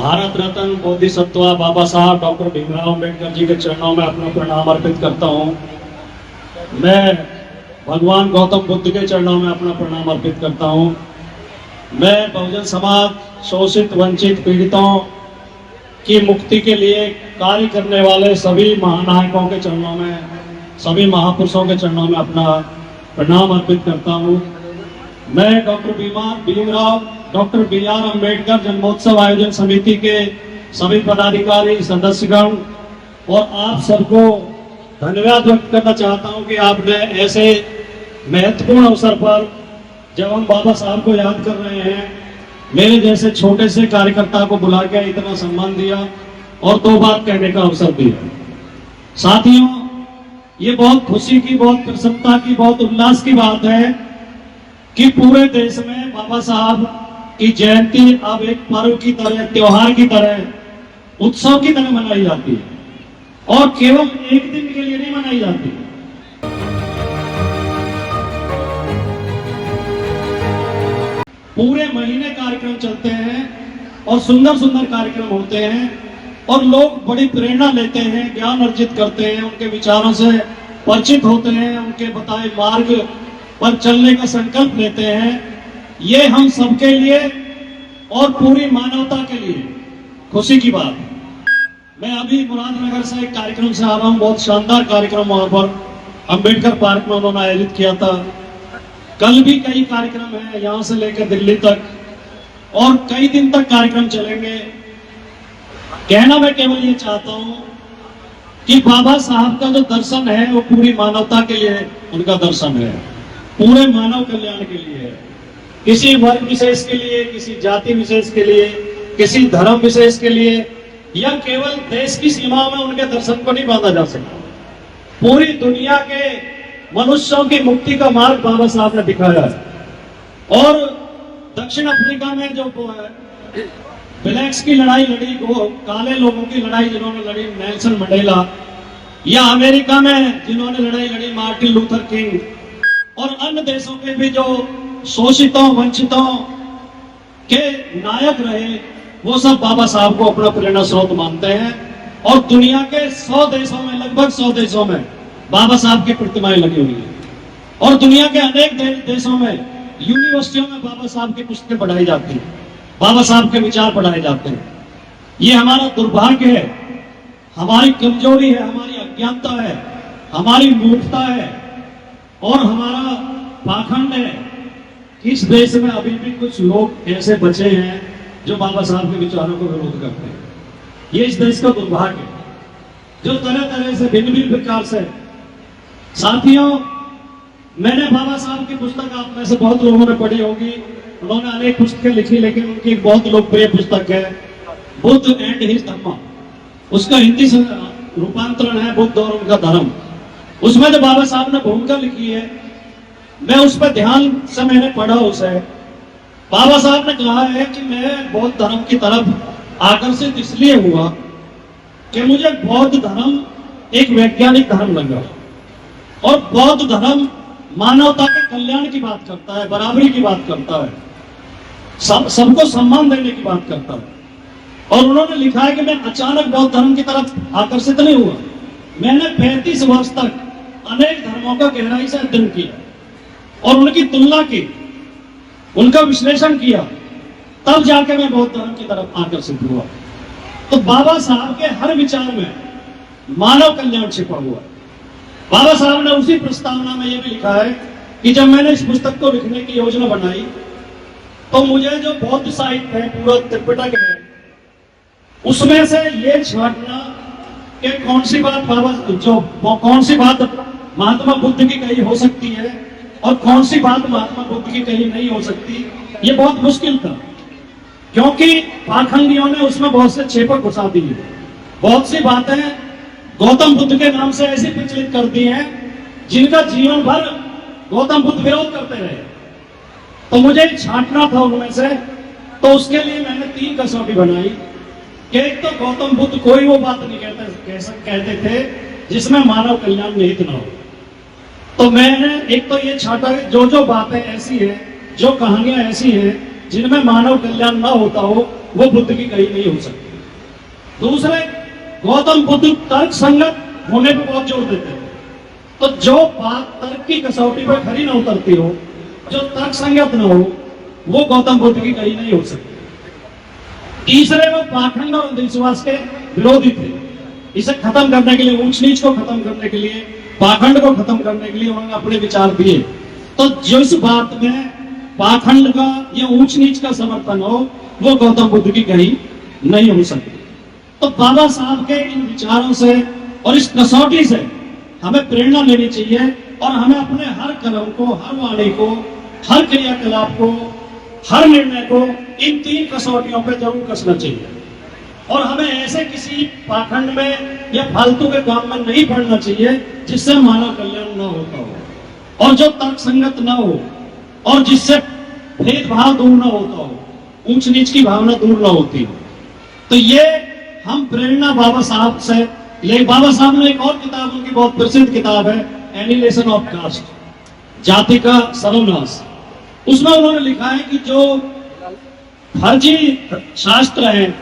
भारत रत्न बोधिसत्व बाबा साहब डॉक्टर भीमराव अम्बेडकर जी के चरणों में अपना प्रणाम अर्पित करता हूँ। मैं भगवान गौतम बुद्ध के चरणों में अपना प्रणाम अर्पित करता हूँ। मैं बहुजन समाज शोषित वंचित पीड़ितों की मुक्ति के लिए कार्य करने वाले सभी महानायकों के चरणों में, सभी महापुरुषों के चरणों में अपना प्रणाम अर्पित करता हूँ। मैं डॉक्टर बी.आर. अम्बेडकर जन्मोत्सव आयोजन समिति के सभी पदाधिकारी सदस्यगण और आप सबको धन्यवाद व्यक्त करना चाहता हूं कि आपने ऐसे महत्वपूर्ण अवसर पर जब हम बाबा साहब को याद कर रहे हैं, मेरे जैसे छोटे से कार्यकर्ता को बुला के इतना सम्मान दिया और दो बात कहने का अवसर दिया। साथियों, ये बहुत खुशी की, बहुत प्रसन्नता की, बहुत उल्लास की बात है कि पूरे देश में बाबा साहब की जयंती अब एक पर्व की तरह, त्योहार की तरह, उत्सव की तरह मनाई जाती है और केवल एक दिन के लिए नहीं मनाई जाती। पूरे महीने कार्यक्रम चलते हैं और सुंदर सुंदर कार्यक्रम होते हैं और लोग बड़ी प्रेरणा लेते हैं, ज्ञान अर्जित करते हैं, उनके विचारों से परिचित होते हैं, उनके बताए मार्ग पर चलने का संकल्प लेते हैं। ये हम सबके लिए और पूरी मानवता के लिए खुशी की बात है। मैं अभी मुरादनगर से एक कार्यक्रम से आ रहा हूँ, बहुत शानदार कार्यक्रम वहां पर अंबेडकर पार्क में उन्होंने आयोजित किया था। कल भी कई कार्यक्रम है, यहां से लेकर दिल्ली तक, और कई दिन तक कार्यक्रम चलेंगे। कहना मैं केवल ये चाहता हूं कि बाबा साहब का जो दर्शन है वो पूरी मानवता के लिए उनका दर्शन है, पूरे मानव कल्याण के लिए है। किसी वर्ग विशेष के लिए, किसी जाति विशेष के लिए, किसी धर्म विशेष के लिए या केवल देश की सीमाओं में उनके दर्शन को नहीं बांधा जा सकता। पूरी दुनिया के मनुष्यों की मुक्ति का मार्ग बाबा साहब ने दिखाया है। और दक्षिण अफ्रीका में जो ब्लैक्स की लड़ाई लड़ी, वो काले लोगों की लड़ाई जिन्होंने लड़ी नेल्सन मंडेला, या अमेरिका में जिन्होंने लड़ाई लड़ी मार्टिन लूथर किंग, और अन्य देशों के भी जो शोषितों वंचितों के नायक रहे, वो सब बाबा साहब को अपना प्रेरणा स्रोत मानते हैं। और दुनिया के 100 देशों में, लगभग 100 देशों में बाबा साहब की प्रतिमाएं लगी हुई है। और दुनिया के अनेक देशों में यूनिवर्सिटियों में बाबा साहब की पुस्तकें पढ़ाई जाती हैं, बाबा साहब के विचार पढ़ाए जाते हैं। ये हमारा दुर्भाग्य है, हमारी कमजोरी है, हमारी अज्ञानता है, हमारी मूर्खता है और हमारा पाखंड है कि इस देश में अभी भी कुछ लोग ऐसे बचे हैं जो बाबा साहब के विचारों को विरोध करते हैं। ये इस देश का दुर्भाग्य है, जो तरह तरह से भिन्न भिन्न प्रकार से। साथियों, मैंने बाबा साहब की पुस्तक आप में से बहुत लोगों ने पढ़ी होगी, उन्होंने अनेक पुस्तकें लिखी, लेकिन उनकी एक बहुत लोकप्रिय पुस्तक है बुद्ध एंड हिज धम्म। उसका हिंदी से रूपांतरण है बुद्ध और उनका धर्म। उसमें जो बाबा साहब ने भूमिका लिखी है, मैं उस पर ध्यान से मैंने पढ़ा उसे। बाबा साहब ने कहा है कि मैं बौद्ध धर्म की तरफ आकर्षित इसलिए हुआ कि मुझे बौद्ध धर्म एक वैज्ञानिक धर्म लगा और बौद्ध धर्म मानवता के कल्याण की बात करता है, बराबरी की बात करता है, सबको सम्मान देने की बात करता है। और उन्होंने लिखा है कि मैं अचानक बौद्ध धर्म की तरफ आकर्षित नहीं हुआ, मैंने 35 वर्ष तक अनेक धर्मों का गहराई से अध्ययन किया और उनकी तुलना की, उनका विश्लेषण किया, तब जाके मैं बौद्ध धर्म की तरफ आकर्षित हुआ। तो बाबा साहब के हर विचार में मानव कल्याण छिपा हुआ। बाबा साहब ने उसी प्रस्तावना में यह भी लिखा है कि जब मैंने इस पुस्तक को लिखने की योजना बनाई तो मुझे जो बौद्ध साहित्य है, पूरा त्रिपिटक है, उसमें से ये छांटना कि कौन सी बात महात्मा बुद्ध की कही हो सकती है और कौन सी बात महात्मा बुद्ध की कही नहीं हो सकती, ये बहुत मुश्किल था। क्योंकि पाखंडियों ने उसमें बहुत से छेपक घुसा दी है, बहुत सी बातें गौतम बुद्ध के नाम से ऐसी प्रचलित कर दी हैं जिनका जीवन भर गौतम बुद्ध विरोध करते रहे। तो मुझे छांटना था उनमें से, तो उसके लिए मैंने 3 कसौटी बनाई कि एक तो गौतम बुद्ध कोई वो बात नहीं कहते थे जिसमें मानव कल्याण निहित न हो। तो मैंने एक तो ये छांटा जो बातें ऐसी है, जो कहानियां ऐसी हैं जिनमें मानव कल्याण न होता हो वो बुद्ध की कही नहीं हो सकती। दूसरे, गौतम बुद्ध तर्क संगत होने पर बहुत जोर देते हैं। तो जो बात तर्क की कसौटी पर खरी न उतरती हो, जो तर्क संगत न हो, वो गौतम बुद्ध की कही नहीं हो सकती। तीसरे, वो पाखंड और अंधविश्वास के विरोधी थे। इसे खत्म करने के लिए, ऊंच नीच को खत्म करने के लिए, पाखंड को खत्म करने के लिए उन्होंने अपने विचार दिए। तो जिस बात में पाखंड का या ऊंच नीच का समर्थन हो, वो गौतम बुद्ध की कही नहीं हो सकती। तो बाबा साहब के इन विचारों से और इस कसौटी से हमें प्रेरणा लेनी चाहिए और हमें अपने हर कदम को, हर वाणी को, हर क्रियाकलाप को, हर निर्णय को इन तीन कसौटियों पे जरूर कसना चाहिए। और हमें ऐसे किसी पाखंड में या फालतू के काम में नहीं पड़ना चाहिए जिससे मानव कल्याण न होता हो और जो तर्क संगत न हो और जिससे भेदभाव दूर न होता हो, ऊंच नीच की भावना दूर न होती हो। तो ये हम प्रेरणा बाबा साहब से ले। बाबा साहब ने एक और किताब, उनकी बहुत प्रसिद्ध किताब है एनिहिलेशन ऑफ कास्ट, जाति का सर्वनाश। उसमें उन्होंने लिखा है कि जो फर्जी शास्त्र हैं,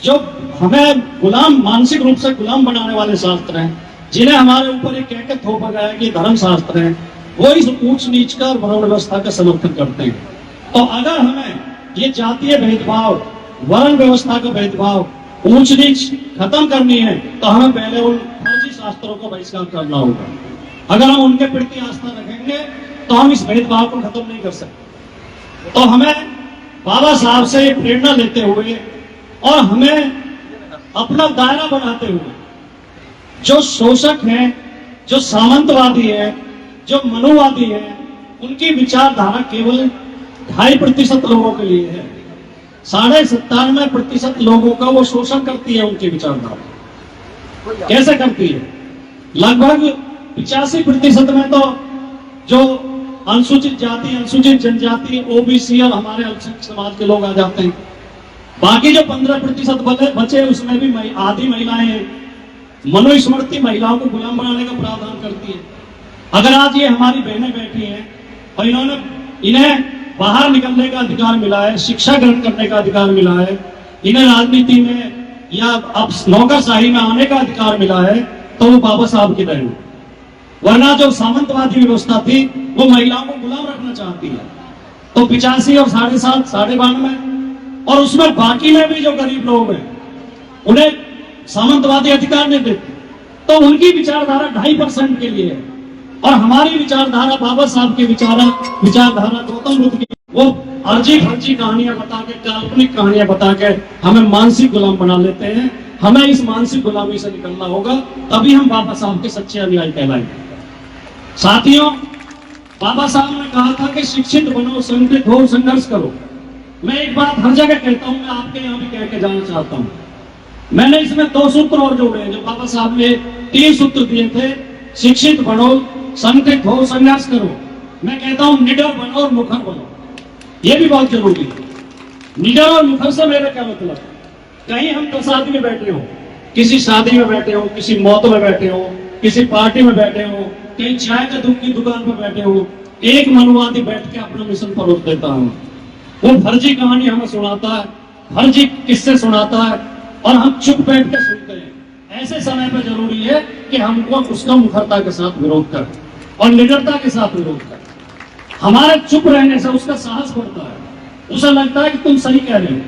जो हमें गुलाम, मानसिक रूप से गुलाम बनाने वाले शास्त्र हैं, जिन्हें हमारे ऊपर एक कह के थोपा गया है कि धर्म शास्त्र हैं, वो इस ऊंच नीच का और वर्ण व्यवस्था का समर्थन करते हैं। तो अगर हमें ये जातीय भेदभाव, वर्ण व्यवस्था का भेदभाव, ऊंच नीच खत्म करनी है तो हमें पहले उन फर्जी शास्त्रों का बहिष्कार करना होगा। अगर हम उनके प्रति आस्था रखेंगे तो हम इस भेदभाव को खत्म नहीं कर सकते। तो हमें बाबा साहब से प्रेरणा लेते हुए और हमें अपना दायरा बनाते हुए, जो शोषक हैं, जो सामंतवादी हैं, जो मनुवादी हैं, उनकी विचारधारा केवल 2.5% लोगों के लिए है। 97.5% लोगों का वो शोषण करती है उनकी विचारधारा। कैसे करती है? लगभग 85% में तो जो अनुसूचित जाति, अनुसूचित जनजाति, ओबीसी और हमारे अल्पसंख्यक समाज के लोग आ जाते हैं। बाकी जो 15% बचे उसमें भी आधी महिलाएं हैं। मनुस्मृति महिलाओं को गुलाम बनाने का प्रावधान करती है। अगर आज ये हमारी बहनें बैठी हैं और इन्हें बाहर निकलने का अधिकार मिला है, शिक्षा ग्रहण करने का अधिकार मिला है, इन्हें राजनीति में या अब नौकरशाही में आने का अधिकार मिला है, तो वो बाबा साहब की देन। वरना जो सामंतवादी व्यवस्था थी वो महिलाओं को गुलाम रखना चाहती है। तो 85 और 7.5, 92 और उसमें बाकी में भी जो गरीब लोग हैं उन्हें सामंतवादी अधिकार नहीं देते। तो उनकी विचारधारा 2.5% के लिए है और हमारी विचारधारा, बाबा साहब की विचारधारा गौतम बुद्ध की, वो अर्जी फर्जी कहानियां बता के, काल्पनिक कहानियां बता के हमें मानसिक गुलाम बना लेते हैं। हमें इस मानसिक गुलामी से निकलना होगा, तभी हम बाबा साहब के सच्चे अनुयायी कहलाएंगे। साथियों, बाबा साहब ने कहा था कि शिक्षित बनो, संगठित हो, संघर्ष करो। मैं एक बात हर जगह कहता हूं, मैं आपके यहाँ भी कह के जाना चाहता हूं। मैंने इसमें 2 सूत्र और जोड़े हैं। जो बाबा साहब ने 3 सूत्र दिए थे, शिक्षित बनो, संगठित हो, संघर्ष करो। मैं कहता हूं निडर बनो और मुखर बनो। यह भी बहुत जरूरी है। निडर और मुखर से मेरा क्या मतलब? कहीं हम 10 आदमी बैठे हो, किसी शादी में बैठे हो, किसी मौत में बैठे हो, किसी पार्टी में बैठे हो, कहीं चाय के दूध की दुकान पर बैठे हो, एक मनुवादी बैठ के अपना मिशन परोस देता है। वो फर्जी कहानी हमें सुनाता है, फर्जी किस्से सुनाता है और हम चुप बैठ के सुनते हैं। ऐसे समय पर जरूरी है कि हमको उसका मुखरता के साथ विरोध करें और निडरता के साथ विरोध करें। हमारे चुप रहने से उसका साहस बढ़ता है, उसे लगता है कि तुम सही कह रहे हो,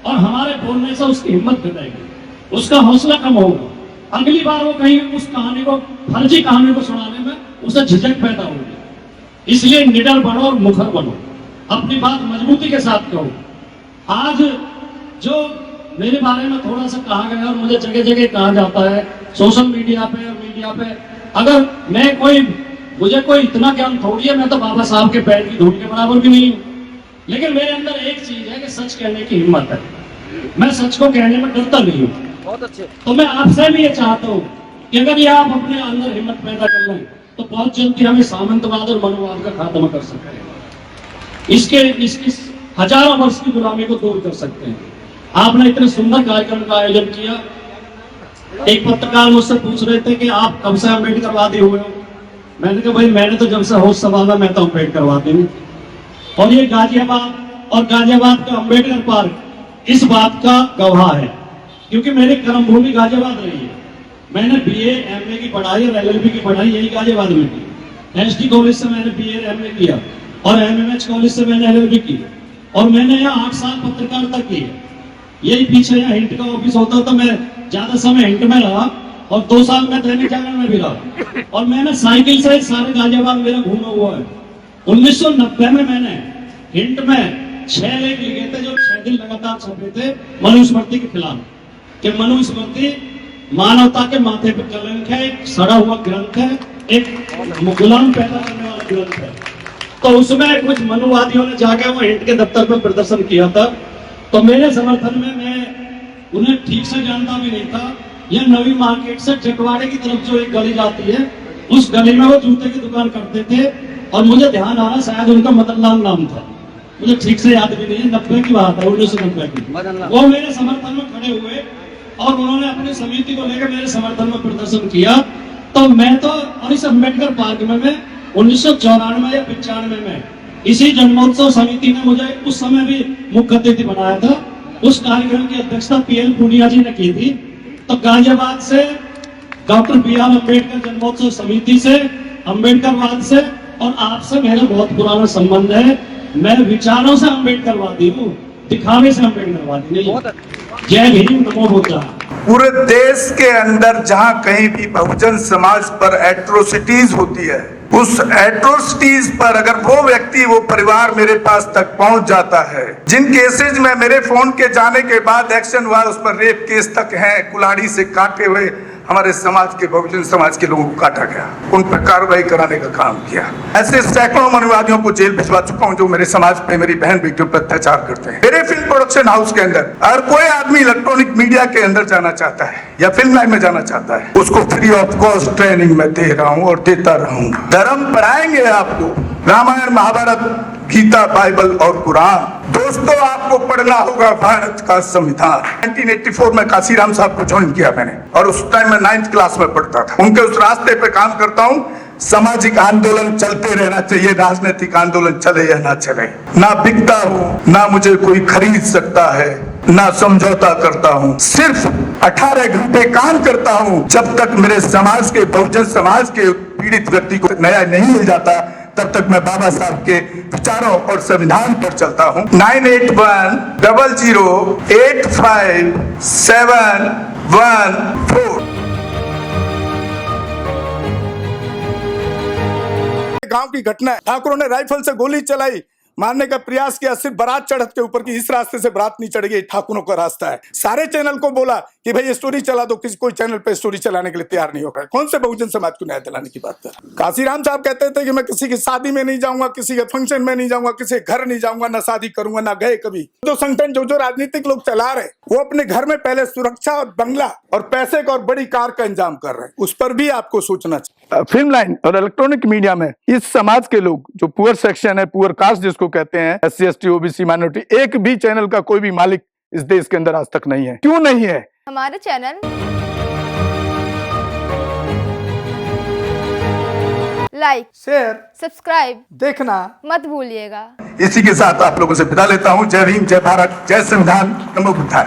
और हमारे बोलने से उसकी हिम्मत घटेगी, उसका हौसला कम होगा। अगली बार वो कहीं उस कहानी को, फर्जी कहानी को सुनाने में उसे झिझक पैदा होगी। इसलिए निडर बनो और मुखर बनो, अपनी बात मजबूती के साथ कहो। आज जो मेरे बारे में थोड़ा सा कहा गया और मुझे जगह जगह कहा जाता है, सोशल मीडिया पे और मीडिया पे, अगर मुझे कोई इतना ज्ञान थोड़ी है, मैं तो बाबा साहब के पैर की धूल के बराबर भी नहीं हूँ। लेकिन मेरे अंदर एक चीज है कि सच कहने की हिम्मत है। मैं सच को कहने में डरता नहीं हूँ। बहुत अच्छे। तो मैं आपसे भी ये चाहता हूँ कि अगर ये आप अपने अंदर हिम्मत पैदा कर लें तो बहुत जल्दी हमें सामंतवाद और मनोवाद का खात्मा कर सकते हैं। इसकी हजारों वर्ष की गुलामी को दूर कर सकते हैं। आपने इतने सुंदर कार्यक्रम का आयोजन किया। एक पत्रकार मुझसे पूछ रहे थे कि आप कब से अम्बेडकरवादी हुए हो। मैंने कहा भाई, मैंने तो जब से होश संभाला मैं तो अम्बेडकरवादी हूँ। और ये गाजियाबाद और गाजियाबाद का अम्बेडकर पार्क इस बात का गवाह है, क्योंकि मेरी कर्मभूमि गाजियाबाद रही है। मैंने बीए एमए की पढ़ाई और एलएलबी की पढ़ाई यही गाजियाबाद में की। एसडी कॉलेज से मैंने बीए एमए किया और एमएमएच कॉलेज से मैंने एलएलबी की, और मैंने यहाँ 8 साल पत्रकारिता की है। यही पीछे यहाँ हिंट का ऑफिस होता तो मैं ज्यादा समय हिंट में रहा और 2 साल में दैनिक जागरण में भी रहा, और मैंने साइकिल से सारे गाजियाबाद मेरा घूमा हुआ है। 1990 में मैंने हिंट में 6 लेख लिखे थे जो 6 दिन लगातार छपे थे मनुस्मृति के खिलाफ, कि मनुस्मृति मानवता के माथे पर कलंक है, एक सड़ा हुआ ग्रंथ है, एक गुलाम पैदा करने वाला ग्रंथ है। तो उसमें कुछ मनुवादियों ने जाके वो हिंट के दफ्तर में प्रदर्शन किया था, तो मेरे समर्थन में मैं उन्हें ठीक से जानता भी नहीं था। यह नवी मार्केट से टिटवाड़े की तरफ जो एक गली जाती है, उस गली में वो जूते की दुकान करते थे, और मुझे ध्यान आ रहा शायद उनका मदन लाल नाम था, मुझे ठीक से याद भी नहीं है, 90 की बात है, 1990 की। वो मेरे समर्थन में खड़े हुए और उन्होंने अपनी समिति को लेकर मेरे समर्थन में प्रदर्शन किया। तो मैं तो, और इस अम्बेडकर पार्क में मैं 1994 या 95 में इसी जन्मोत्सव समिति ने मुझे उस समय भी मुख्य अतिथि बनाया था। उस कार्यक्रम की अध्यक्षता पीएल पूनिया जी ने की थी। तो गाजियाबाद से डॉक्टर बी.आर. अम्बेडकर जन्मोत्सव समिति से, अम्बेडकरवाद से और आपसे मेरा बहुत पुराना संबंध है। मैं विचारों से अम्बेडकरवादी हूँ, दिखावे से अम्बेडकरवादी नहीं। जय भीम, नमो बुद्धाय। पूरे देश के अंदर जहां कहीं भी बहुजन समाज पर एट्रोसिटीज होती है, उस एट्रोसिटीज पर अगर वो व्यक्ति, वो परिवार मेरे पास तक पहुंच जाता है, जिन केसेज में मेरे फोन के जाने के बाद एक्शन हुआ, उस पर रेप केस तक है, कुल्हाड़ी से काटे हुए हमारे समाज के, बहुजन समाज के लोगों को काटा गया, उन पर कार्रवाई कराने का काम किया। ऐसे सैकड़ों मनुवादियों को जेल भिजवा चुका हूं जो मेरे समाज पे, मेरी बहन बेटियों पर अत्याचार करते हैं। मेरे फिल्म प्रोडक्शन हाउस के अंदर अगर कोई आदमी इलेक्ट्रॉनिक मीडिया के अंदर जाना चाहता है या फिल्म लाइन में जाना चाहता है, उसको फ्री ऑफ कॉस्ट ट्रेनिंग में दे रहा हूँ और देता रहूंगा। धर्म पढ़ाएंगे आपको, रामायण, महाभारत, गीता, बाइबल और कुरान। दोस्तों, आपको पढ़ना होगा भारत का संविधान। 1984 में काशीराम साहब को ज्वाइन किया मैंने, और उस टाइम मैं 9th क्लास में पढ़ता था। उनके उस रास्ते पे काम करता हूँ। सामाजिक आंदोलन चलते रहना चाहिए, राजनीतिक आंदोलन चले या ना चले। ना बिकता हूँ, ना मुझे कोई खरीद सकता है, ना समझौता करता हूँ। सिर्फ 18 घंटे काम करता हूँ। जब तक मेरे समाज के, बहुजन समाज के पीड़ित व्यक्ति को न्याय नहीं मिल जाता, तब तक मैं बाबा साहब के विचारों और संविधान पर चलता हूँ। 9810085714। गांव की घटना है, ठाकुरों ने राइफल से गोली चलाई, मारने का प्रयास किया, सिर्फ बारात चढ़त के ऊपर की, इस रास्ते से बारात नहीं चढ़ेगी, ठाकुरों का रास्ता है। सारे चैनल को बोला कि भाई ये स्टोरी चला दो, किसी कोई चैनल पे स्टोरी चलाने के लिए तैयार नहीं होगा। कौन से बहुजन समाज को न्याय दिलाने की बात कर? काशीराम साहब कहते थे कि मैं किसी की शादी में नहीं जाऊंगा, किसी के फंक्शन में नहीं जाऊंगा, किसी घर नहीं जाऊंगा, ना शादी करूंगा, ना गए कभी। जो संगठन, जो राजनीतिक लोग चला रहे, वो अपने घर में पहले सुरक्षा और बंगला और पैसे का और बड़ी कार का इंतजाम कर रहे हैं। उस पर भी आपको सोचना चाहिए। फिल्म लाइन और इलेक्ट्रॉनिक मीडिया में इस समाज के लोग, जो पुअर सेक्शन है, पुअर कास्ट जिसको कहते हैं, SC ST OBC माइनॉरिटी, एक भी चैनल का कोई भी मालिक इस देश के अंदर आज तक नहीं है। क्यों नहीं है? हमारे चैनल लाइक, शेयर, सब्सक्राइब देखना मत भूलिएगा। इसी के साथ आप लोगों से विदा लेता हूं। जय भीम, जय भारत, जय संविधान, नमो बुद्धाय।